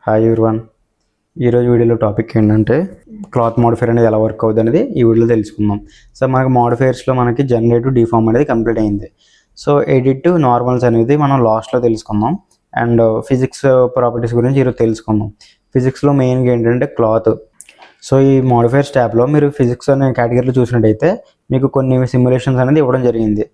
Hi everyone. ఈరోజు వీడియోలో topic ఏంటంటే క్లాత్ మోడిఫైర్ అనేది ఎలా వర్క్ అవుతుంది అనేది ఈ వీడియోలో తెలుసుకుందాం. సో మనకి మోడిఫైర్స్లో మనకి జనరేటివ్ డిఫార్మ్ అనేది కంప్లీట్ అయింది. సో ఎడిట్ నార్మల్స్ అనేది మనం లాస్ట్లో తెలుసుకుందాం. అండ్ ఫిజిక్స్ ప్రాపర్టీస్ గురించి ఈరోజు తెలుసుకుందాం. ఫిజిక్స్లో మెయిన్గా ఏంటంటే క్లాత్. సో ఈ మోడిఫైర్స్ ట్యాబ్లో మీరు ఫిజిక్స్ అనే కేటగిరీలో చూసినట్టయితే మీకు కొన్ని సిమ్యులేషన్స్ అనేది ఇవ్వడం జరిగింది.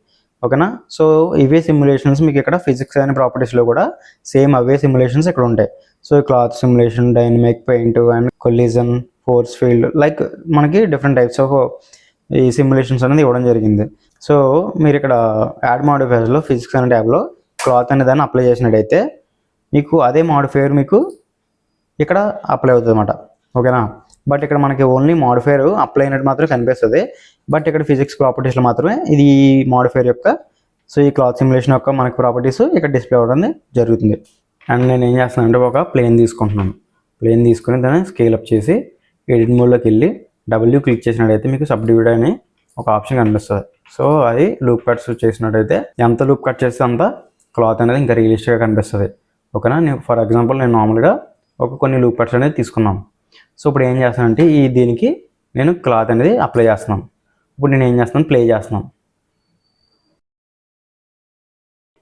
ఓకేనా. సో ఇవే సిమ్యులేషన్స్ మీకు ఇక్కడ ఫిజిక్స్ అనే ప్రాపర్టీస్లో కూడా సేమ్ అవే సిమ్యులేషన్స్ ఇక్కడ ఉంటాయి. So cloth simulation, dynamic, paint and collision, force field, like మనకి డిఫరెంట్ టైప్స్ ఆఫ్ ఈ సిమ్యులేషన్స్ అనేది ఇవ్వడం జరిగింది. సో మీరు ఇక్కడ యాడ్ మోడిఫైర్స్లో ఫిజిక్స్ అనే ట్యాబ్లో క్లాత్ అనే దాన్ని అప్లై చేసినట్టయితే మీకు అదే మోడిఫైర్ మీకు ఇక్కడ అప్లై అవుతుంది అన్నమాట. ఓకేనా. బట్ ఇక్కడ మనకి ఓన్లీ మోడిఫైర్ అప్లై అయినట్టు మాత్రమే కనిపిస్తుంది. బట్ ఇక్కడ ఫిజిక్స్ ప్రాపర్టీస్లో మాత్రమే ఇది మోడిఫైర్ యొక్క ఈ క్లాత్ సిమ్యులేషన్ యొక్క మనకి ప్రాపర్టీస్ ఇక్కడ డిస్ప్లే అవ్వడం జరుగుతుంది. అండ్ నేను ఏం చేస్తానంటే ఒక ప్లేన్ తీసుకుంటున్నాను. ప్లేన్ తీసుకుని దాన్ని స్కేల్ అప్ చేసి ఎడిట్ మోడ్లోకి వెళ్ళి డబ్ల్యూ క్లిక్ చేసినట్టయితే మీకు సబ్డివిడ్ అని ఒక ఆప్షన్ కనిపిస్తుంది. సో అది లూప్ కట్స్ చేసినట్టయితే ఎంత లూప్ కట్ చేస్తే అంత క్లాత్ అనేది ఇంకా రియలిస్టిక్గా కనిపిస్తుంది. ఓకేనా. నేను ఫర్ ఎగ్జాంపుల్ నేను నార్మల్గా కొన్ని లూప్ కట్స్ అనేది తీసుకున్నాను. సో ఇప్పుడు ఏం చేస్తానంటే దీనికి నేను క్లాత్ అనేది అప్లై చేస్తున్నాను. ఇప్పుడు నేను ఏం చేస్తున్నాను, ప్లే చేస్తున్నాను.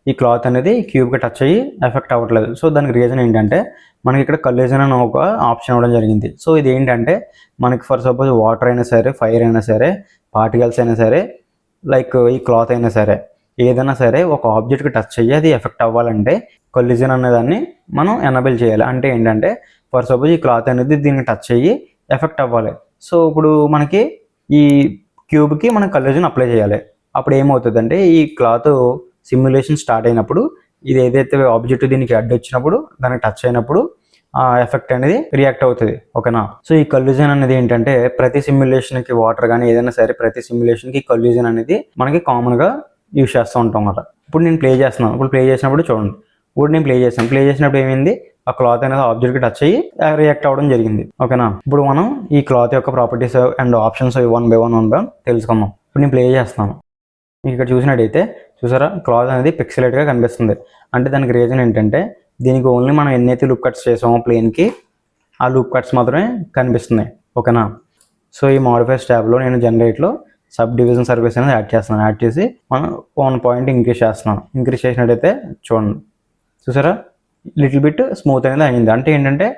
ఈ క్లాత్ అనేది క్యూబ్కి టచ్ అయ్యి ఎఫెక్ట్ అవ్వట్లేదు. సో దానికి రీజన్ ఏంటంటే మనకి ఇక్కడ కల్యూజన్ అని ఒక ఆప్షన్ ఇవ్వడం జరిగింది. సో ఇది ఏంటంటే మనకి ఫర్ సపోజ్ వాటర్ అయినా సరే, ఫైర్ అయినా సరే, పార్టికల్స్ అయినా సరే, లైక్ ఈ క్లాత్ అయినా సరే, ఏదైనా సరే ఒక ఆబ్జెక్ట్కి టచ్ అయ్యి అది ఎఫెక్ట్ అవ్వాలంటే కల్యూజన్ అనేదాన్ని మనం ఎనబుల్ చేయాలి. అంటే ఏంటంటే ఫర్ సపోజ్ ఈ క్లాత్ అనేది దీనికి టచ్ అయ్యి ఎఫెక్ట్ అవ్వాలి. సో ఇప్పుడు మనకి ఈ క్యూబ్కి మనం కల్యూజన్ అప్లై చేయాలి. అప్పుడు ఏమవుతుందంటే ఈ క్లాత్ సిమ్యులేషన్ స్టార్ట్ అయినప్పుడు ఇది ఏదైతే ఆబ్జెక్ట్ దీనికి అడ్డు వచ్చినప్పుడు దానికి టచ్ అయినప్పుడు ఆ ఎఫెక్ట్ అనేది రియాక్ట్ అవుతుంది. ఓకేనా. సో ఈ కల్యూజన్ అనేది ఏంటంటే ప్రతి సిమ్యులేషన్కి వాటర్ కానీ ఏదైనా సరే ప్రతి సిమ్యులేషన్కి కల్యూజన్ అనేది మనకి కామన్గా యూజ్ చేస్తూ ఉంటాం అన్నమాట. ఇప్పుడు నేను ప్లే చేస్తున్నాను. ఇప్పుడు ప్లే చేసినప్పుడు చూడండి. ఇప్పుడు నేను ప్లే చేసినప్పుడు ఏమైంది, ఆ క్లాత్ అనేది ఆబ్జెక్ట్కి టచ్ అయ్యి రియాక్ట్ అవ్వడం జరిగింది. ఓకేనా. ఇప్పుడు మనం ఈ క్లాత్ యొక్క properties and options one by one తెలుసుకుందాం. ఇప్పుడు నేను ప్లే చేస్తున్నాను. మీకు ఇక్కడ చూసినట్టయితే చూసారా క్లాత్ అనేది పిక్సెలేట్గా కనిపిస్తుంది. అంటే దానికి రీజన్ ఏంటంటే దీనికి ఓన్లీ మనం ఎన్నైతే లూప్ కట్స్ చేసామో ప్లేన్కి ఆ లూప్ కట్స్ మాత్రమే కనిపిస్తున్నాయి. ఓకేనా. సో ఈ మోడిఫైర్స్ ట్యాబ్లో నేను జనరేట్లో సబ్ డివిజన్ సర్వీస్ అనేది యాడ్ చేస్తున్నాను. యాడ్ చేసి మనం 1 పాయింట్ ఇంక్రీజ్ చేస్తున్నాను. ఇంక్రీజ్ చేసినట్టయితే చూడండి, చూసారా లిటిల్ బిట్ స్మూత్ అనేది అయింది. అంటే ఏంటంటే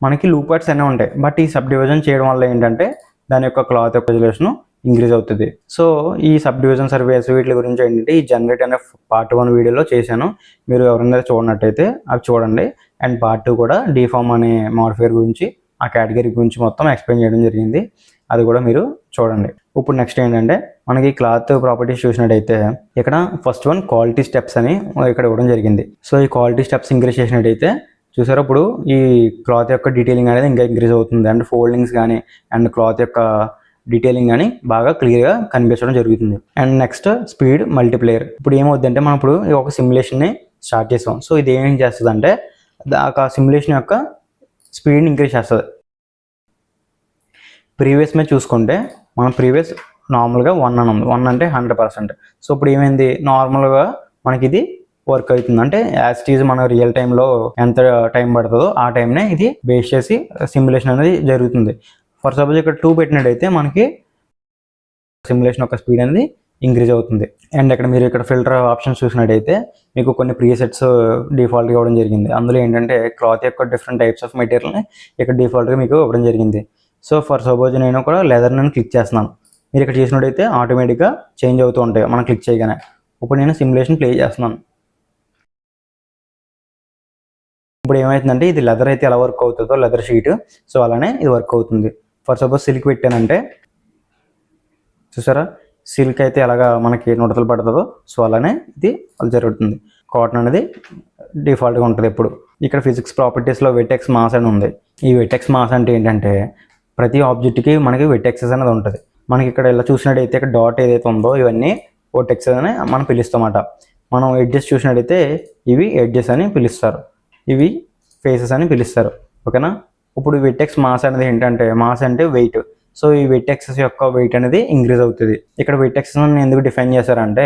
మనకి లూప్ కట్స్ అన్నీ ఉంటాయి. బట్ ఈ సబ్ డివిజన్ చేయడం వల్ల ఏంటంటే దాని యొక్క క్లాత్ యొక్క రెజల్యూషన్ ఇంక్రీజ్ అవుతుంది. సో ఈ సబ్ డివిజన్ సర్వీస్ వీటి గురించి ఏంటంటే ఈ జనరేట్ అనే పార్ట్ 1 వీడియోలో చేశాను. మీరు ఎవరైనా చూడనట్టయితే అవి చూడండి. అండ్ పార్ట్ 2 కూడా డిఫార్మ్ అనే మోడిఫైర్ గురించి ఆ కేటగిరీ గురించి మొత్తం ఎక్స్ప్లెయిన్ చేయడం జరిగింది. అది కూడా మీరు చూడండి. ఇప్పుడు నెక్స్ట్ ఏంటంటే మనకి క్లాత్ ప్రాపర్టీస్ చూసినట్టయితే ఇక్కడ ఫస్ట్ వన్ క్వాలిటీ స్టెప్స్ అని ఇక్కడ ఇవ్వడం జరిగింది. సో ఈ క్వాలిటీ స్టెప్స్ ఇంక్రీజ్ చేసినట్టయితే చూసారా ఇప్పుడు ఈ క్లాత్ యొక్క డీటెయిలింగ్ అనేది ఇంకా ఇంక్రీజ్ అవుతుంది. అండ్ ఫోల్డింగ్స్ కానీ అండ్ క్లాత్ యొక్క డీటెయిలింగ్ కానీ బాగా క్లియర్గా కనిపించడం జరుగుతుంది. And next speed multiplayer. ఇప్పుడు ఏమవుతుందంటే మనం ఇప్పుడు ఒక సిమ్యులేషన్ని స్టార్ట్ చేసాం. సో ఇది ఏం చేస్తుంది అంటే ఆ సిమ్యులేషన్ యొక్క స్పీడ్ని ఇంక్రీజ్ చేస్తుంది. ప్రీవియస్ మీద చూసుకుంటే మనం ప్రీవియస్ నార్మల్గా 1 అని ఉంది. 1 అంటే 100%. సో ఇప్పుడు ఏమైంది, నార్మల్గా మనకి ఇది వర్క్ అవుతుంది. అంటే యాజ్ ఇట్ ఈజ్ మన రియల్ టైంలో ఎంత టైం పడుతుందో ఆ టైంనే ఇది బేస్ చేసి సిమ్యులేషన్ అనేది జరుగుతుంది. ఫర్ సపోజ్ ఇక్కడ 2 పెట్టినట్టయితే మనకి సిమ్యులేషన్ యొక్క స్పీడ్ అనేది ఇంక్రీజ్ అవుతుంది. అండ్ ఇక్కడ మీరు ఇక్కడ ఫిల్టర్ ఆప్షన్స్ చూసినట్టయితే మీకు కొన్ని ప్రీసెట్స్ డిఫాల్ట్గా ఇవ్వడం జరిగింది. అందులో ఏంటంటే క్లాత్ యొక్క డిఫరెంట్ టైప్స్ ఆఫ్ మెటీరియల్ని ఇక్కడ డిఫాల్ట్గా మీకు ఇవ్వడం జరిగింది. సో ఫర్ సపోజ్ నేను కూడా లెదర్ నేను క్లిక్ చేస్తున్నాను. మీరు ఇక్కడ చేసినట్టయితే ఆటోమేటిక్గా చేంజ్ అవుతూ ఉంటాయి మనం క్లిక్ చేయగానే. ఇప్పుడు నేను సిమ్యులేషన్ ప్లే చేస్తున్నాను. ఇప్పుడు ఏమవుతుందంటే ఇది లెదర్ అయితే ఎలా వర్క్ అవుతుందో లెదర్ షీట్, సో అలానే ఇది వర్క్ అవుతుంది. ఫర్ సపోజ్ సిల్క్ పెట్టానంటే చూసారా సిల్క్ అయితే ఎలాగా మనకి నుడతలు పడుతుందో సో అలానే ఇది అలా జరుగుతుంది. కాటన్ అనేది డిఫాల్ట్గా ఉంటుంది ఎప్పుడు. ఇక్కడ ఫిజిక్స్ ప్రాపర్టీస్లో వెటెక్స్ మాస్ అని ఉంది. ఈ వెటెక్స్ మాస్ అంటే ఏంటంటే ప్రతి ఆబ్జెక్ట్కి మనకి వెటెక్సెస్ అనేది ఉంటుంది. మనకి ఇక్కడ ఇలా చూసినట్టయితే ఇక్కడ డాట్ ఏదైతే ఉందో ఇవన్నీ వెటెక్సెస్ అని మనం పిలుస్తామట. మనం ఎడ్జెస్ చూసినట్టయితే ఇవి ఎడ్జెస్ అని పిలుస్తారు, ఇవి ఫేసెస్ అని పిలుస్తారు. ఓకేనా. ఇప్పుడు వెటెక్స్ మాస్ అనేది ఏంటంటే మాస్ అంటే వెయిట్. సో ఈ వెటెక్సెస్ యొక్క వెయిట్ అనేది ఇంక్రీజ్ అవుతుంది. ఇక్కడ వెటెక్స్ ఎందుకు డిఫైన్ చేశారంటే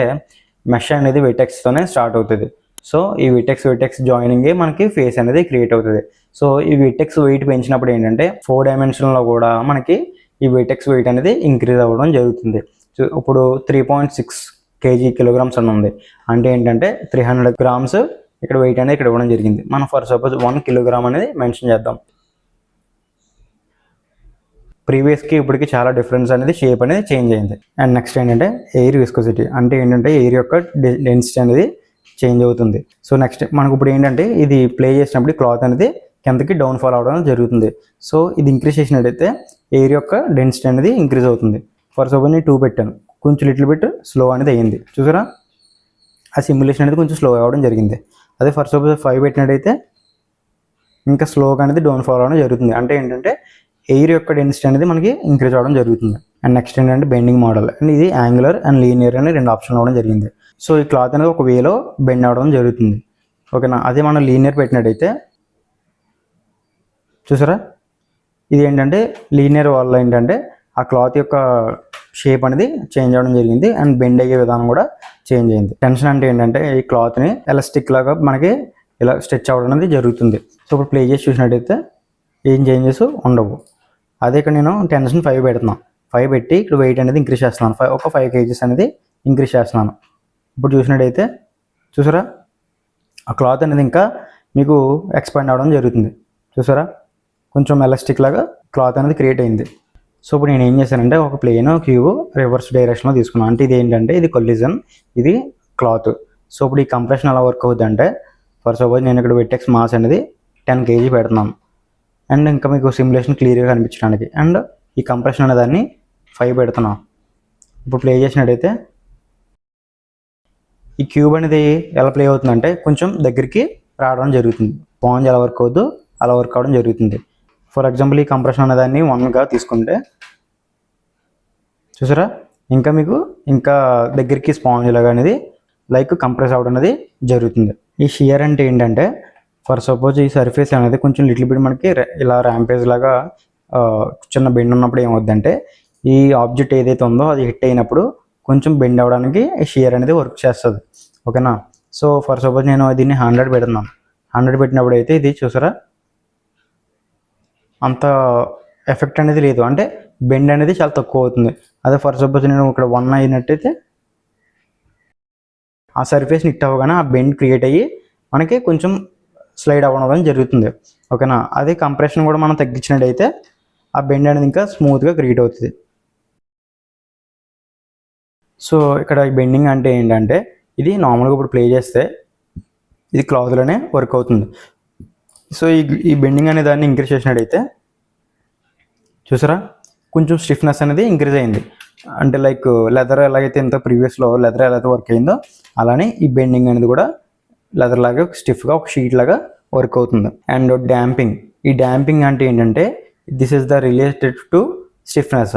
మెష్ అనేది వెటెక్స్తోనే స్టార్ట్ అవుతుంది. సో ఈ విటెక్స్ జాయినింగే మనకి ఫేస్ అనేది క్రియేట్ అవుతుంది. సో ఈ విటెక్స్ వెయిట్ పెంచినప్పుడు ఏంటంటే 4 డైమెన్షన్లో కూడా మనకి ఈ విటెక్స్ వెయిట్ అనేది ఇంక్రీజ్ అవ్వడం జరుగుతుంది. సో ఇప్పుడు 3.6 కిలోగ్రామ్స్ అని ఉంది, అంటే ఏంటంటే 300 గ్రామ్స్ ఇక్కడ వెయిట్ అనేది ఇక్కడ ఇవ్వడం జరిగింది. మనం ఫర్ సపోజ్ 1 కిలోగ్రామ్ అనేది మెన్షన్ చేద్దాం. ప్రీవియస్కి ఇప్పటికి చాలా డిఫరెన్స్ అనేది షేప్ అనేది చేంజ్ అయింది. అండ్ నెక్స్ట్ ఏంటంటే ఎయిర్ విస్కోసిటీ, అంటే ఏంటంటే ఎయిర్ యొక్క డెన్సిటీ అనేది చేంజ్ అవుతుంది. సో నెక్స్ట్ మనకు ఇప్పుడు ఏంటంటే ఇది ప్లే చేసినప్పుడు క్లాత్ అనేది కిందకి డౌన్ ఫాల్ అవడం జరుగుతుంది. సో ఇది ఇంక్రీజ్ చేసినట్టయితే ఎయిర్ యొక్క డెన్సిటీ అనేది ఇంక్రీజ్ అవుతుంది. ఫర్ సపోజ్ నేను 2 పెట్టాను, కొంచెం లిటిల్ బిట్ స్లో అనేది అయ్యింది. చూసారా, ఆ సిమ్యులేషన్ అనేది కొంచెం స్లో అవ్వడం జరిగింది. అదే ఫర్ సపోజ్ 5 పెట్టినట్టయితే ఇంకా స్లోగా అనేది డౌన్ ఫాల్ అవ్వడం జరుగుతుంది. అంటే ఏంటంటే ఎయిర్ యొక్క డెన్సిటీ అనేది మనకి ఇంక్రీజ్ అవ్వడం జరుగుతుంది. అండ్ నెక్స్ట్ ఏంటంటే బెండింగ్ మోడల్, అండ్ ఇది యాంగులర్ అండ్ లీనియర్ అని 2 ఆప్షన్లు అవ్వడం జరిగింది. సో ఈ క్లాత్ అనేది ఒక వేలో బెండ్ అవ్వడం జరుగుతుంది. ఓకేనా, అదే మనం లీనియర్ పెట్టినట్టయితే చూసారా, ఇది ఏంటంటే లీనియర్ వల్ల ఏంటంటే ఆ క్లాత్ యొక్క షేప్ అనేది చేంజ్ అవ్వడం జరిగింది అండ్ బెండ్ అయ్యే విధానం కూడా చేంజ్ అయింది. టెన్షన్ అంటే ఏంటంటే ఈ క్లాత్ని ఎలాస్టిక్ లాగా మనకి ఇలా స్ట్రెచ్ అవ్వడం అనేది జరుగుతుంది. సో ఇప్పుడు ప్లే చేసి చూసినట్టయితే ఏం చేంజెస్ ఉండవు. అదే ఇక్కడ నేను టెన్షన్ 5 పెడుతున్నాను, 5 పెట్టి ఇక్కడ వెయిట్ అనేది ఇంక్రీజ్ చేస్తున్నాను, ఒక 5 kgs అనేది ఇంక్రీజ్ చేస్తున్నాను. ఇప్పుడు చూసినట్టయితే చూసారా, ఆ క్లాత్ అనేది ఇంకా మీకు ఎక్స్పాండ్ అవ్వడం జరుగుతుంది. చూసారా, కొంచెం ఎలాస్టిక్ లాగా క్లాత్ అనేది క్రియేట్ అయింది. సో ఇప్పుడు నేను ఏం చేశానంటే ఒక ప్లేన్ క్యూబ్ రివర్స్ డైరెక్షన్లో తీసుకున్నాను. అంటే ఇది ఏంటంటే ఇది కొలిజన్, ఇది క్లాత్. సో ఇప్పుడు ఈ కంప్రెషన్ ఎలా వర్క్ అవుతుంది అంటే ఫర్ సపోజ్ నేను ఇక్కడ విటెక్స్ మాస్ అనేది 10 kg పెడుతున్నాను. అండ్ ఇంకా మీకు సిమ్యులేషన్ క్లియర్గా కనిపించడానికి అండ్ ఈ కంప్రెషన్ అనే దాన్ని 5 పెడుతున్నాను. ఇప్పుడు ప్లే చేసినట్టయితే ఈ క్యూబ్ అనేది ఎలా ప్లే అవుతుందంటే కొంచెం దగ్గరికి రావడం జరుగుతుంది. స్పాంజ్ ఎలా వర్క్ అవుద్దు అలా వర్క్ అవ్వడం జరుగుతుంది. ఫర్ ఎగ్జాంపుల్ ఈ కంప్రెషన్ అనే దాన్ని 1గా తీసుకుంటే చూసారా, ఇంకా మీకు ఇంకా దగ్గరికి స్పాంజ్ లాగా అనేది లైక్ కంప్రెస్ అవ్వడం అనేది జరుగుతుంది. ఈ షియర్ అంటే ఏంటంటే ఫర్ సపోజ్ ఈ సర్ఫేస్ అనేది కొంచెం లిటిల్ బిట్ మనకి ఇలా ర్యాంపేజ్ లాగా చిన్న బెండ్ ఉన్నప్పుడు ఏమవుద్దంటే ఈ ఆబ్జెక్ట్ ఏదైతే ఉందో అది హిట్ అయినప్పుడు కొంచెం బెండ్ అవ్వడానికి ఈ షియర్ అనేది వర్క్ చేస్తుంది. ఓకేనా, సో ఫర్ సపోజ్ నేను దీన్ని 100 పెడుతున్నాను. 100 పెట్టినప్పుడు అయితే ఇది చూసారా అంత ఎఫెక్ట్ అనేది లేదు, అంటే బెండ్ అనేది చాలా తక్కువ అవుతుంది. అదే ఫర్ సపోజ్ నేను ఇక్కడ 1 అయినట్టయితే ఆ సర్ఫేస్ని హిట్ అవ్వగానే ఆ బెండ్ క్రియేట్ అయ్యి మనకి కొంచెం స్లైడ్ అవ్వడం జరుగుతుంది. ఓకేనా, అదే కంప్రెషన్ కూడా మనం తగ్గించినట్టయితే ఆ బెండ్ అనేది ఇంకా స్మూత్గా క్రియేట్ అవుతుంది. సో ఇక్కడ ఈ బెండింగ్ అంటే ఏంటంటే ఇది నార్మల్గా ఇప్పుడు ప్లే చేస్తే ఇది క్లాత్లోనే వర్క్ అవుతుంది. సో ఈ బెండింగ్ అనే దాన్ని ఇంక్రీజ్ చేసినట్టయితే చూసారా కొంచెం స్టిఫ్నెస్ అనేది ఇంక్రీజ్ అయింది. అంటే లైక్ లెదర్ ఎలాగైతే ఇంత ప్రీవియస్లో లెదర్ ఎలా అయితే వర్క్ అయిందో అలానే ఈ బెండింగ్ అనేది కూడా లెదర్ లాగా స్టిఫ్గా ఒక షీట్ లాగా వర్క్ అవుతుంది. అండ్ డ్యాంపింగ్, ఈ డ్యాంపింగ్ అంటే ఏంటంటే this is the related to stiffness.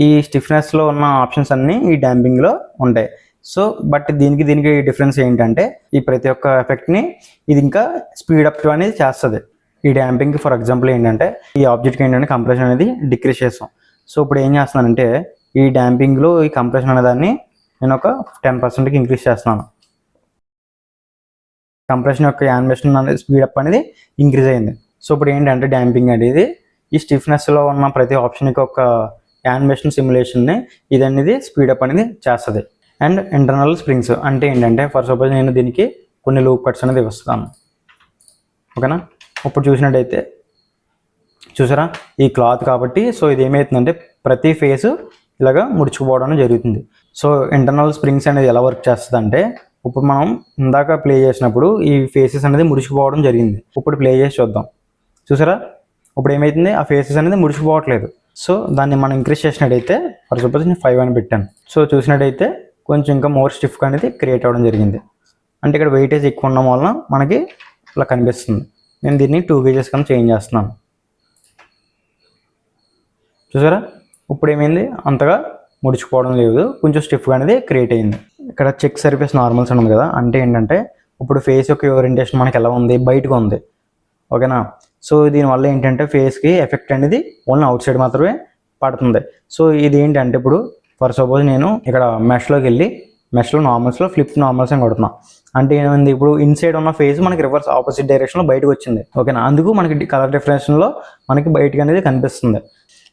ఈ స్టిఫ్నెస్లో ఉన్న ఆప్షన్స్ అన్నీ ఈ డ్యాంపింగ్లో ఉంటాయి. సో బట్ దీనికి డిఫరెన్స్ ఏంటంటే ఈ ప్రతి ఒక్క ఎఫెక్ట్ని ఇది ఇంకా స్పీడప్ అనేది చేస్తుంది. ఈ డ్యాంపింగ్ ఫర్ ఎగ్జాంపుల్ ఏంటంటే ఈ ఆబ్జెక్ట్కి ఏంటంటే కంప్రెషన్ అనేది డిక్రీజ్ చేస్తాం. సో ఇప్పుడు ఏం చేస్తున్నానంటే ఈ డ్యాంపింగ్లో ఈ కంప్రెషన్ అనే దాన్ని నేను ఒక 10%కి ఇంక్రీజ్ చేస్తున్నాను. కంప్రెషన్ యొక్క యానిమేషన్ అనేది స్పీడప్ అనేది ఇంక్రీజ్ అయింది. సో ఇప్పుడు ఏంటంటే డ్యాంపింగ్ అనేది ఈ స్టిఫ్నెస్లో ఉన్న ప్రతి ఆప్షన్కి ఒక యానిమేషన్ సిమ్యులేషన్ని ఇది అనేది స్పీడప్ అనేది చేస్తుంది. అండ్ ఇంటర్నల్ స్ప్రింగ్స్ అంటే ఏంటంటే ఫర్ సపోజ్ నేను దీనికి కొన్ని లూప్ కట్స్ అనేది ఇస్తాను. ఓకేనా, ఇప్పుడు చూసినట్టయితే చూసారా ఈ క్లాత్ కాబట్టి సో ఇది ఏమవుతుందంటే ప్రతి ఫేస్ ఇలాగా ముడుచుకుపోవడం జరుగుతుంది. సో ఇంటర్నల్ స్ప్రింగ్స్ అనేది ఎలా వర్క్ చేస్తుంది అంటే ఇప్పుడు మనం ఇందాక ప్లే చేసినప్పుడు ఈ ఫేసెస్ అనేది ముడుచుకుపోవడం జరిగింది. ఇప్పుడు ప్లే చేసి చూద్దాం. చూసారా ఇప్పుడు ఏమవుతుంది, ఆ ఫేసెస్ అనేది ముడుచుకుపోవట్లేదు. సో దాన్ని మనం ఇంక్రీజ్ చేసినట్టయితే ఫర్ సపోజ్ నేను 5 అని పెట్టాను. సో చూసినట్టయితే కొంచెం ఇంకా మోర్ స్టిఫ్గా అనేది క్రియేట్ అవ్వడం జరిగింది. అంటే ఇక్కడ వెయిటేజ్ ఎక్కువ ఉండడం వలన మనకి ఇలా కనిపిస్తుంది. నేను దీన్ని 2 kgs కన్నా చేంజ్ చేస్తున్నాను. చూసారా ఇప్పుడు ఏమైంది, అంతగా ముడుచుకోవడం లేదు, కొంచెం స్టిఫ్గా అనేది క్రియేట్ అయింది. ఇక్కడ చెక్ సర్ఫేస్ నార్మల్స్ ఉంది కదా, అంటే ఏంటంటే ఇప్పుడు ఫేస్ యొక్క ఓరియంటేషన్ మనకి ఎలా ఉంది, బయటకు ఉంది. ఓకేనా, సో దీనివల్ల ఏంటంటే ఫేస్కి ఎఫెక్ట్ అనేది ఓన్లీ అవుట్ సైడ్ మాత్రమే పడుతుంది. సో ఇది ఏంటంటే ఇప్పుడు ఫర్ సపోజ్ నేను ఇక్కడ మెష్లోకి వెళ్ళి మెష్లో నార్మల్స్లో ఫ్లిప్ నార్మల్స్ అని కొడుతున్నాం. అంటే ఏమైంది, ఇప్పుడు ఇన్సైడ్ ఉన్న ఫేజ్ మనకి రివర్స్ ఆపోజిట్ డైరెక్షన్లో బయటకు వచ్చింది. ఓకేనా, అందుకు మనకి కలర్ డిఫరెన్స్లో మనకి బయటకు అనేది కనిపిస్తుంది.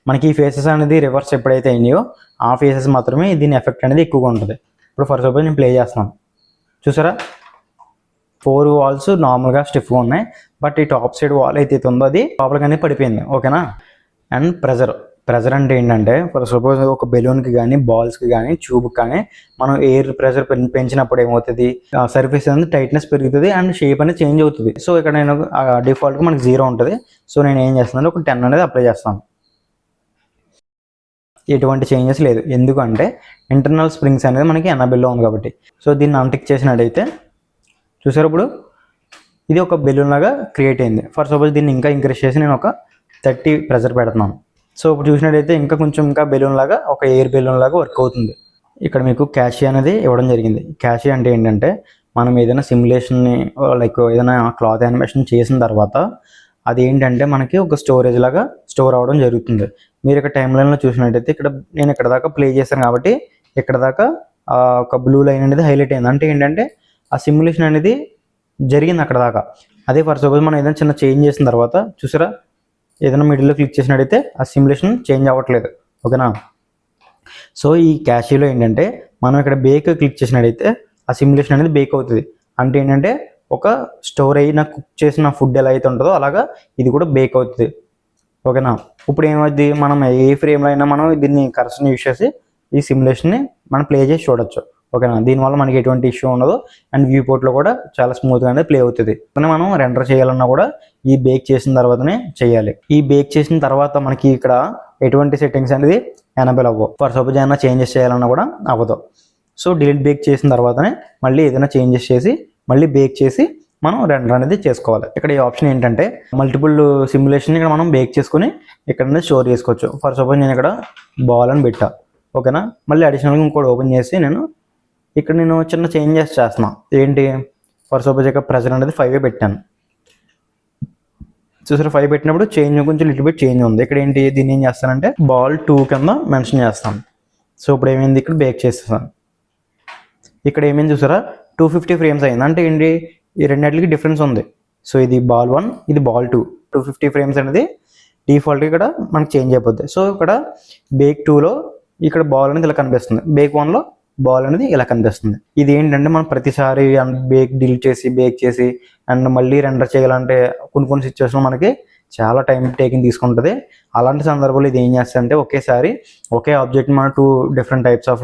మనకి ఈ ఫేసెస్ అనేది రివర్స్ ఎప్పుడైతే అయినాయో ఆ ఫేసెస్ మాత్రమే దీని ఎఫెక్ట్ అనేది ఎక్కువగా ఉంటుంది. ఇప్పుడు ఫర్ సపోజ్ నేను ప్లే చేస్తున్నాను, చూసారా 4 వాల్స్ నార్మల్గా స్టిఫ్గా ఉన్నాయి, బట్ ఈ టాప్ సైడ్ వాల్ అయితే ఉందో అది లోపలికి అనేది పడిపోయింది. ఓకేనా, అండ్ ప్రెజర్ అంటే ఏంటంటే ఫర్ సపోజ్ ఒక బెలూన్కి కానీ బాల్స్కి కానీ ట్యూబ్కి కానీ మనం ఎయిర్ ప్రెజర్ పెంచినప్పుడు ఏమవుతుంది, సర్ఫేస్ అనేది టైట్నెస్ పెరుగుతుంది అండ్ షేప్ అనేది చేంజ్ అవుతుంది. సో ఇక్కడ నేను డిఫాల్ట్గా మనకి 0 ఉంటుంది. సో నేను ఏం చేస్తున్నాను, ఒక 10 అనేది అప్లై చేస్తాను. ఎటువంటి చేంజెస్ లేదు, ఎందుకంటే ఇంటర్నల్ స్ప్రింగ్స్ అనేది మనకి ఎనబెల్లో ఉంది కాబట్టి. సో దీన్ని అన్టిక్ చేసినట్టయితే చూసారు, ఇప్పుడు ఇది ఒక బెలూన్ లాగా క్రియేట్ అయింది. ఫర్ సపోజ్ దీన్ని ఇంకా ఇంక్రీజ్ చేసి నేను ఒక 30 ప్రెజర్ పెడుతున్నాను. సో ఇప్పుడు చూసినట్టయితే ఇంకా బెలూన్ లాగా ఒక ఎయిర్ బెలూన్ లాగా వర్క్ అవుతుంది. ఇక్కడ మీకు క్యాషీ అనేది ఇవ్వడం జరిగింది. క్యాషీ అంటే ఏంటంటే మనం ఏదైనా సిమ్యులేషన్ని లైక్ ఏదైనా క్లాత్ యానిమేషన్ చేసిన తర్వాత అది ఏంటంటే మనకి ఒక స్టోరేజ్ లాగా స్టోర్ అవ్వడం జరుగుతుంది. మీరు ఇక్కడ టైం లైన్లో చూసినట్టయితే నేను ఇక్కడ దాకా ప్లే చేశాను కాబట్టి ఇక్కడ దాకా ఒక బ్లూ లైన్ అనేది హైలైట్ అయింది. అంటే ఏంటంటే ఆ సిమ్యులేషన్ అనేది జరిగింది అక్కడ దాకా. అదే ఫర్ సపోజ్ మనం ఏదైనా చిన్న చేంజ్ చేసిన తర్వాత చూసారా, ఏదైనా మిడిల్లో క్లిక్ చేసినట్టయితే ఆ సిమ్యులేషన్ చేంజ్ అవ్వట్లేదు. ఓకేనా, సో ఈ క్యాషీలో ఏంటంటే మనం ఇక్కడ బేక్ క్లిక్ చేసినట్టయితే ఆ సిమ్యులేషన్ అనేది బేక్ అవుతుంది. అంటే ఏంటంటే ఒక స్టోర్ అయిన కుక్ చేసిన ఫుడ్ ఎలా అయితే ఉంటుందో అలాగా ఇది కూడా బేక్ అవుతుంది. ఓకేనా, ఇప్పుడు ఏమవుతుంది, మనం ఏ ఫ్రేమ్లో అయినా మనం దీన్ని కర్సర్ని యూజ్ చేసి ఈ సిమ్యులేషన్ని మనం ప్లే చేసి చూడొచ్చు. ఓకేనా, దీనివల్ల మనకి ఎటువంటి ఇష్యూ ఉండదు అండ్ వ్యూ పోర్ట్లో కూడా చాలా స్మూత్గా అనేది ప్లే అవుతుంది. మనం రెండర్ చేయాలన్నా కూడా ఈ బేక్ చేసిన తర్వాతనే చేయాలి. ఈ బేక్ చేసిన తర్వాత మనకి ఇక్కడ ఎటువంటి సెట్టింగ్స్ అనేది ఎనబుల్ అవ్వవు. ఫర్ సపోజ్ ఏమైనా చేంజెస్ చేయాలన్నా కూడా అవ్వదు. సో డిలీట్ బేక్ చేసిన తర్వాతనే మళ్ళీ ఏదైనా చేంజెస్ చేసి మళ్ళీ బేక్ చేసి మనం రెండర్ అనేది చేసుకోవాలి. ఇక్కడ ఈ ఆప్షన్ ఏంటంటే మల్టిపుల్ సిమ్యులేషన్ ఇక్కడ మనం బేక్ చేసుకుని ఇక్కడ అనేది స్టోర్ చేసుకోవచ్చు. ఫర్ సపోజ్ నేను ఇక్కడ బాల్ అని పెట్టా. ఓకేనా, మళ్ళీ అడిషనల్గా ఇంకోటి ఓపెన్ చేసి ఇక్కడ నేను చిన్న చేంజెస్ చేస్తున్నా. ఏంటి, ఫర్ సపోజ్ ఇక్కడ ప్రెజర్ అనేది 5 పెట్టాను. చూసారు 5 పెట్టినప్పుడు చేంజ్ కొంచెం లిటిల్ బిట్ చేంజ్ ఉంది. ఇక్కడ ఏంటి, దీన్ని ఏం చేస్తానంటే బాల్ 2 కింద మెన్షన్ చేస్తాను. సో ఇప్పుడు ఏమైంది, ఇక్కడ బేక్ చేస్తాను. ఇక్కడ ఏమైంది చూసారా 250 ఫ్రేమ్స్ అయింది. అంటే ఏంటి, ఈ రెండింటికి డిఫరెన్స్ ఉంది. సో ఇది బాల్ 1, ఇది బాల్ 2. 250 ఫ్రేమ్స్ అనేది డిఫాల్ట్గా ఇక్కడ మనకి చేంజ్ అయిపోద్ది. సో ఇక్కడ బేక్ 2లో ఇక్కడ బాల్ అనేది ఇలా కనిపిస్తుంది, బేక్ 1లో బాల్ అనేది ఇలా కనిపిస్తుంది. ఇది ఏంటంటే మనం ప్రతిసారి బేక్ డిలీట్ చేసి బేక్ చేసి అండ్ మళ్ళీ రెండర్ చేయాలంటే కొన్ని సిచ్యువేషన్లో మనకి చాలా టైం టేకింగ్ తీసుకుంటుంది. అలాంటి సందర్భంలో ఇది ఏం చేస్తుందంటే ఒకేసారి ఒకే ఆబ్జెక్ట్ మనం 2 డిఫరెంట్ టైప్స్ ఆఫ్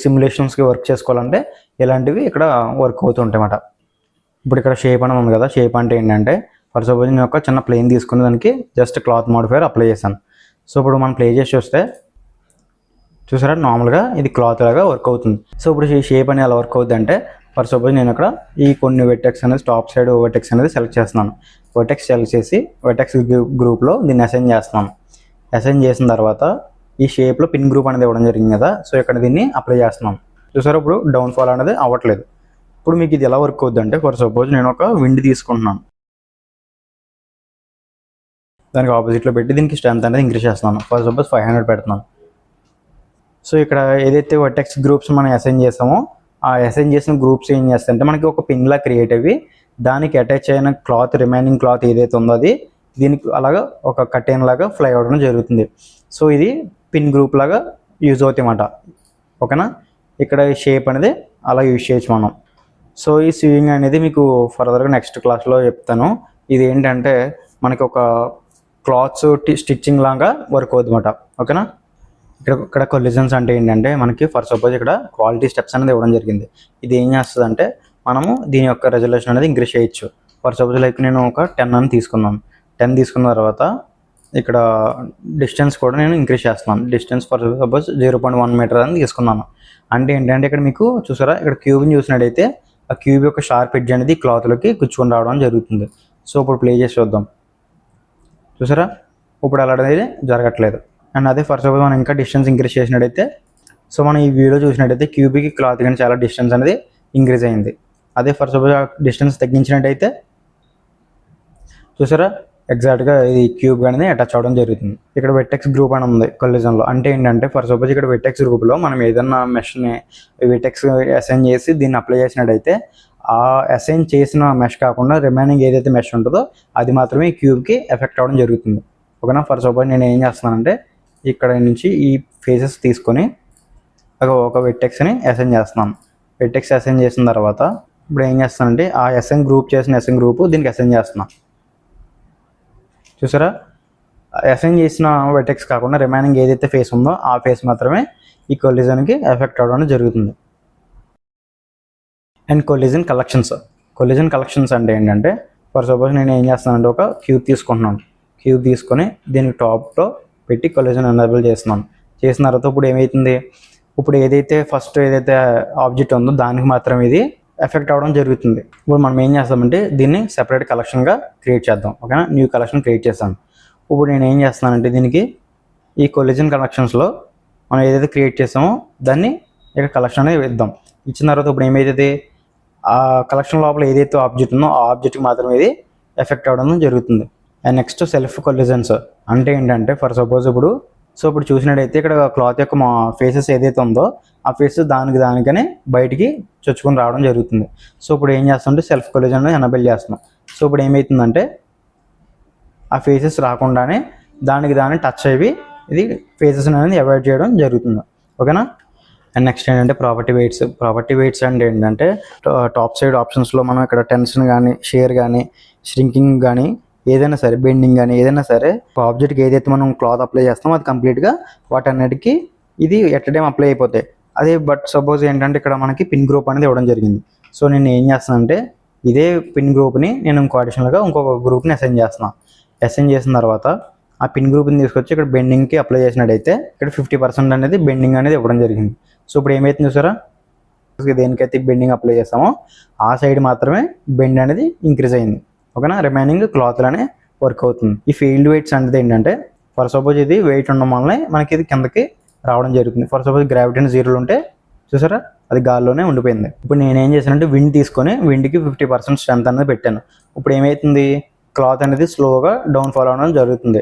సిమ్యులేషన్స్కి వర్క్ చేసుకోవాలంటే ఇలాంటివి ఇక్కడ వర్క్ అవుతుంటాయి అన్నమాట. ఇప్పుడు ఇక్కడ షేప్ అనేది ఉంది కదా, షేప్ అంటే ఏంటంటే ఫర్ సపోజ్ నేను ఒక చిన్న ప్లేన్ తీసుకుని దానికి జస్ట్ క్లాత్ మోడిఫైయర్ అప్లై చేశాను. సో ఇప్పుడు మనం ప్లే చేసి చూస్తే చూసారా నార్మల్గా ఇది క్లాత్ లాగా వర్క్ అవుతుంది. సో ఇప్పుడు ఈ షేప్ అనేది ఎలా వర్క్ అవుతుంది అంటే ఫర్ సపోజ్ నేను ఇక్కడ ఈ కొన్ని వెర్టెక్స్ అనేది టాప్ సైడ్ వెర్టెక్స్ అనేది సెలెక్ట్ చేస్తున్నాను. వెర్టెక్స్ సెలెక్ట్ చేసి వెర్టెక్స్ గ్రూప్లో దీన్ని అసైన్ చేస్తున్నాను. అసైన్ చేసిన తర్వాత ఈ షేప్లో పిన్ గ్రూప్ అనేది ఇవ్వడం జరిగింది కదా, సో ఇక్కడ దీన్ని అప్లై చేస్తున్నాను. చూసారా ఇప్పుడు డౌన్ ఫాల్ అనేది అవ్వట్లేదు. ఇప్పుడు మీకు ఇది ఎలా వర్క్ అవుతుంది అంటే ఫర్ సపోజ్ నేను ఒక విండ్ తీసుకుంటున్నాను, దానికి ఆపోజిట్లో పెట్టి దీనికి స్ట్రెంత్ అనేది ఇంక్రీజ్ చేస్తున్నాను. ఫర్ సపోజ్ 500 పెడుతున్నాను. సో ఇక్కడ ఏదైతే వర్టెక్స్ గ్రూప్స్ మనం అసైన్ చేస్తామో ఆ అసైన్ చేసిన గ్రూప్స్ ఏం చేస్తాయంటే మనకి ఒక పిన్లా క్రియేట్ అయ్యి దానికి అటాచ్ అయిన క్లాత్ రిమైనింగ్ క్లాత్ ఏదైతే ఉందో అది దీనికి అలాగా ఒక కటెన్ లాగా ఫ్లై అవ్వడం జరుగుతుంది. సో ఇది పిన్ గ్రూప్ లాగా యూజ్ అవుతాయి అన్నమాట. ఓకేనా, ఇక్కడ షేప్ అనేది అలా యూజ్ చేయొచ్చు మనం. సో ఈ స్వింగ్ అనేది మీకు ఫర్దర్గా నెక్స్ట్ క్లాస్లో చెప్తాను. ఇది ఏంటంటే మనకి ఒక క్లాత్స్ స్టిచ్చింగ్ లాగా వర్క్ అవుతుంది అన్నమాట. ఓకేనా, ఇక్కడ కొలిజన్స్ అంటే ఏంటంటే మనకి ఫర్ సపోజ్ ఇక్కడ క్వాలిటీ స్టెప్స్ అనేది ఇవ్వడం జరిగింది. ఇది ఏం చేస్తుంది అంటే మనము దీని యొక్క రెజల్యూషన్ అనేది ఇంక్రీజ్ చేయొచ్చు. ఫర్ సపోజ్ లైక్ నేను ఒక 10 అని తీసుకున్నాను. 10 తీసుకున్న తర్వాత ఇక్కడ డిస్టెన్స్ కూడా నేను ఇంక్రీజ్ చేస్తున్నాను. డిస్టెన్స్ ఫర్ సపోజ్ 0.1 మీటర్ అని తీసుకున్నాను. అంటే ఏంటంటే ఇక్కడ మీకు చూసారా ఇక్కడ క్యూబ్ని చూసినట్టయితే ఆ క్యూబ్ యొక్క షార్ప్ ఎడ్జ్ అనేది క్లాత్లోకి కూర్చుని రావడం జరుగుతుంది. సో ఇప్పుడు ప్లే చేసి చూద్దాం. చూసారా ఇప్పుడు అలాంటిది జరగట్లేదు. అండ్ అదే ఫర్ సపోజ్ మనం ఇంకా డిస్టెన్స్ ఇంక్రీజ్ చేసినట్టయితే సో మనం ఈ వీడియో చూసినట్టయితే క్యూబ్కి క్లాత్ కానీ చాలా డిస్టెన్స్ అనేది ఇంక్రీజ్ అయింది. అదే ఫర్ సపోజ్ ఆ డిస్టెన్స్ తగ్గించినట్టయితే చూసారా ఎగ్జాక్ట్గా ఇది క్యూబ్ అనేది అటాచ్ అవ్వడం జరుగుతుంది. ఇక్కడ వెట్టెక్స్ గ్రూప్ అని ఉంది కొల్లిజన్లో. అంటే ఏంటంటే ఫర్ సపోజ్ ఇక్కడ వెట్టెక్స్ గ్రూప్లో మనం ఏదన్నా మెష్ని వెట్టెక్స్ అసైన్ చేసి దీన్ని అప్లై చేసినట్టయితే ఆ అసైన్ చేసిన మెష్ కాకుండా రిమైనింగ్ ఏదైతే మెష్ ఉంటుందో అది మాత్రమే ఈ క్యూబ్కి ఎఫెక్ట్ అవ్వడం జరుగుతుంది. ఓకేనా. ఫర్ సపోజ్ నేను ఏం చేస్తున్నానంటే ఇక్కడ నుంచి ఈ ఫేసెస్ తీసుకొని ఒక వెట్టెక్స్ని అసైన్ చేస్తున్నాను. వెట్టెక్స్ అసైన్ చేసిన తర్వాత ఇప్పుడు ఏం చేస్తానంటే ఆ ఎస్ఎన్ గ్రూప్ చేసిన ఎస్ఎన్ గ్రూప్ దీనికి అసైన్ చేస్తున్నాను. చూసారా, అసైన్ చేసిన వెటెక్స్ కాకుండా రిమైనింగ్ ఏదైతే ఫేస్ ఉందో ఆ ఫేస్ మాత్రమే ఈ కొలిజన్కి ఎఫెక్ట్ అవ్వడం జరుగుతుంది. అండ్ కొలిజన్ కలెక్షన్స్ అంటే ఏంటంటే ఫర్ సపోజ్ నేను ఏం చేస్తానంటే ఒక క్యూబ్ తీసుకుంటున్నాను. క్యూబ్ తీసుకొని దీనికి టాప్లో పెట్టి కొలిజన్ ఎనేబుల్ చేస్తున్నాను. చేసిన తర్వాత ఇప్పుడు ఏమవుతుంది, ఇప్పుడు ఏదైతే ఆబ్జెక్ట్ ఉందో దానికి మాత్రం ఇది ఎఫెక్ట్ అవ్వడం జరుగుతుంది. ఇప్పుడు మనం ఏం చేస్తామంటే దీన్ని సెపరేట్ కలెక్షన్గా క్రియేట్ చేద్దాం. ఓకేనా. న్యూ కలెక్షన్ క్రియేట్ చేస్తాను. ఇప్పుడు నేను ఏం చేస్తానంటే దీనికి ఈ కొలిజన్ కలెక్షన్స్లో మనం ఏదైతే క్రియేట్ చేసామో దాన్ని ఇక్కడ కలెక్షన్ అనేది ఇద్దాం. ఇచ్చిన తర్వాత ఇప్పుడు ఏమైతుంది, ఆ కలెక్షన్ లోపల ఏదైతే ఆబ్జెక్ట్ ఉందో ఆ ఆబ్జెక్ట్కి మాత్రం ఇది ఎఫెక్ట్ అవ్వడం జరుగుతుంది. అండ్ నెక్స్ట్ సెల్ఫ్ కొలిజన్స్ అంటే ఏంటంటే ఫర్ సపోజ్ ఇప్పుడు చూసినట్టయితే ఇక్కడ క్లాత్ యొక్క మా ఫేసెస్ ఏదైతే ఉందో ఆ ఫేసెస్ దానికనే బయటికి చొచ్చుకొని రావడం జరుగుతుంది. సో ఇప్పుడు ఏం చేస్తామంటే సెల్ఫ్ కొలిజన్ అనేది ఎనేబుల్ చేస్తున్నాం. సో ఇప్పుడు ఏమవుతుందంటే ఆ ఫేసెస్ రాకుండానే దాన్ని టచ్ అయ్యి ఇది ఫేసెస్ అనేది అవాయిడ్ చేయడం జరుగుతుంది. ఓకేనా. అండ్ నెక్స్ట్ ఏంటంటే ప్రాపర్టీ వెయిట్స్ అంటే ఏంటంటే టాప్ సైడ్ ఆప్షన్స్లో మనం ఇక్కడ టెన్షన్ కానీ, షేర్ కానీ, ష్రింకింగ్ కానీ, ఏదైనా సరే బెండింగ్ కానీ ఏదైనా సరే ఆబ్జెక్ట్కి ఏదైతే మనం క్లాత్ అప్లై చేస్తామో అది కంప్లీట్గా వాటన్నిటికీ ఇది ఎట్ టైం అప్లై అయిపోతాయి. అదే బట్ సపోజ్ ఏంటంటే ఇక్కడ మనకి పిన్ గ్రూప్ అనేది ఇవ్వడం జరిగింది. సో నేను ఏం చేస్తానంటే ఇదే పిన్ గ్రూప్ని నేను అడిషనల్గా ఇంకొక గ్రూప్ని అసైన్ చేసిన తర్వాత ఆ పిన్ గ్రూప్ని తీసుకొచ్చి ఇక్కడ బెండింగ్కి అప్లై చేసినట్టయితే ఇక్కడ 50% అనేది బెండింగ్ అనేది ఇవ్వడం జరిగింది. సో ఇప్పుడు ఏమైతుంది చూసారా, దేనికైతే బెండింగ్ అప్లై చేస్తామో ఆ సైడ్ మాత్రమే బెండ్ అనేది ఇంక్రీజ్ అయింది. ఓకేనా. రిమైనింగ్ క్లాత్లోనే వర్క్ అవుతుంది. ఈ ఫీల్డ్ వెయిట్స్ అనేది ఏంటంటే ఫర్ సపోజ్ ఇది వెయిట్ ఉండడం వల్లనే మనకి ఇది కిందకి రావడం జరుగుతుంది. ఫర్ సపోజ్ గ్రావిటీ 0 ఉంటే చూసారా అది గాల్లోనే ఉండిపోయింది. ఇప్పుడు నేనేం చేశానంటే విండ్ తీసుకొని విండ్కి 50% స్ట్రెంత్ అనేది పెట్టాను. ఇప్పుడు ఏమవుతుంది, క్లాత్ అనేది స్లోగా డౌన్ ఫాల్ అవ్వడం జరుగుతుంది.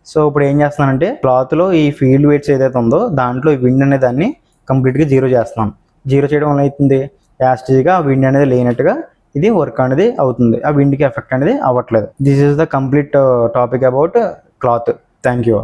సో ఇప్పుడు ఏం చేస్తున్నానంటే క్లాత్లో ఈ ఫీల్డ్ వెయిట్స్ ఏదైతే ఉందో దాంట్లో ఈ విండ్ అనే దాన్ని కంప్లీట్గా 0 చేస్తున్నాను. 0 చేయడం వల్ల అవుతుంది యాస్టీగా ఆ విండ్ అనేది లేనట్టుగా ఇది వర్క్ అనేది అవుతుంది. ఆ విండ్కి ఎఫెక్ట్ అనేది అవ్వట్లేదు. This is the complete topic about cloth. Thank you.